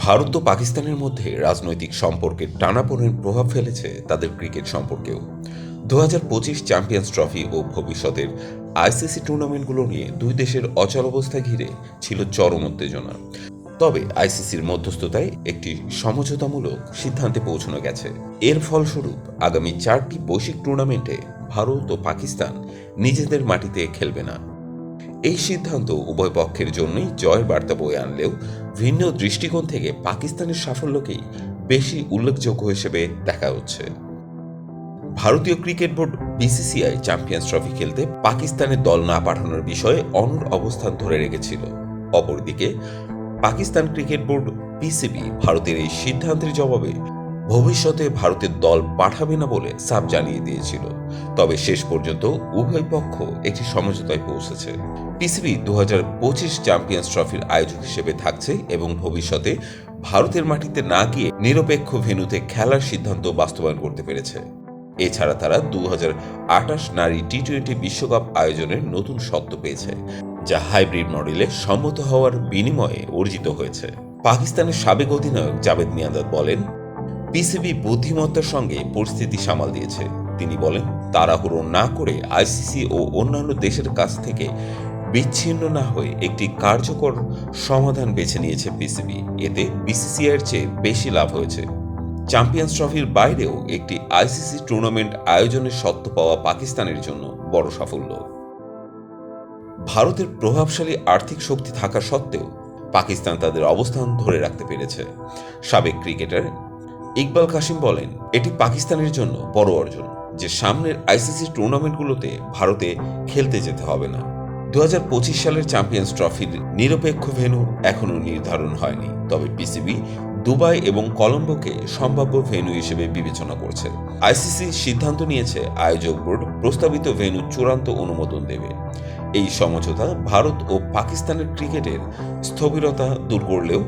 ভারত ও পাকিস্তানের মধ্যে রাজনৈতিক সম্পর্কের টানাপোড়েন প্রভাব ফেলেছে তাদের ক্রিকেট সম্পর্কেও। 2025 চ্যাম্পিয়ন্স ট্রফি ও ভবিষ্যতের আইসিসি টুর্নামেন্টগুলো নিয়ে দুই দেশের অচলাবস্থা ঘিরে ছিল চরম উত্তেজনা। তবে আইসিসির মধ্যস্থতায় একটি সমঝোতামূলক সিদ্ধান্তে পৌঁছানো গেছে। এর ফলস্বরূপ আগামী 4টি বৈশ্বিক টুর্নামেন্টে ভারত ও পাকিস্তান নিজেদের মাটিতে খেলবে না। এই সিদ্ধান্ত উভয় পক্ষের জন্যই জয়ের বার্তা বয়ে আনলেও ভিন্ন দৃষ্টিকোণ থেকে পাকিস্তানের সাফল্যকেই বেশি উল্লেখযোগ্য হিসেবে দেখা হচ্ছে। ভারতীয় cricket board BCCI champions trophy খেলতে পাকিস্তানের দল না পাঠানোর বিষয়ে অনড় অবস্থান ধরে রেখেছিল। অপরদিকে পাকিস্তান ক্রিকেট বোর্ড পিসিবি ভারতের এই সিদ্ধান্তের জবাবে ভবিষ্যতে ভারতের দল পাঠাবে না বলে সাফ জানিয়ে দিয়েছিল। তবে শেষ পর্যন্ত উভয় পক্ষ একটি সমঝোতায় পৌঁছেছে। পিসিবি 2025 চ্যাম্পিয়ন্স ট্রফির আয়োজক হিসেবে থাকছে এবং ভবিষ্যতে ভারতের মাটিতে না গিয়ে নিরপেক্ষ ভেন্যুতে খেলার সিদ্ধান্ত বাস্তবায়ন করতে পেরেছে। এছাড়া তারা 2028 নারী টি-20 বিশ্বকাপ আয়োজনের নতুন সত্ত্ব পেয়েছে, যা হাইব্রিড মডেলে সম্মত হওয়ার বিনিময়ে অর্জিত হয়েছে। পাকিস্তানের সাবেক অধিনায়ক জাভেদ মিয়াঁদাদ বলেন, পিসিবি বুদ্ধিমত্তার সঙ্গে পরিস্থিতি সামাল দিয়েছে। তিনি বলেন, তাড়াহুড়ো না করে আইসিসি ও অন্যান্য দেশের কাছ থেকে বিচ্ছিন্ন না হয়ে একটি কার্যকর সমাধান বেছে নিয়েছে পিসিবি। এতে বিসিসিআইয়ের চেয়ে বেশি লাভ হয়েছে। চ্যাম্পিয়ন্স ট্রফির বাইরেও একটি আইসিসি টুর্নামেন্ট আয়োজনের সত্ত্ব পাওয়া পাকিস্তানের জন্য বড় সাফল্য। ভারতের প্রভাবশালী আর্থিক শক্তি থাকা সত্ত্বেও পাকিস্তান তাদের অবস্থান ধরে রাখতে পেরেছে। সাবেক ক্রিকেটার ইকবাল কাসিম বলেন, এটি পাকিস্তানের জন্য বড় অর্জন যে সামনের আইসিসি টুর্নামেন্টগুলোতে ভারতে খেলতে যেতে হবে না। 2025 সালের চ্যাম্পিয়ন্স ট্রফির নিরপেক্ষ ভেন্যু এখনও নির্ধারণ হয়নি, তবে পিসিবি দুবাই এবং কলম্বোকে সম্ভাব্য ভেন্যু হিসেবে বিবেচনা করছে। আইসিসি সিদ্ধান্ত নিয়েছে আয়োজক বোর্ড প্রস্তাবিত ভেন্যু চূড়ান্ত অনুমোদন দেবে। এই সমঝোতা ভারত ও পাকিস্তানের ক্রিকেটের স্থবিরতা দূর করলেও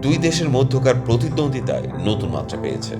দুই দেশের মধ্যকার প্রতিদ্বন্দ্বিতায় নতুন মাত্রা পেয়েছে।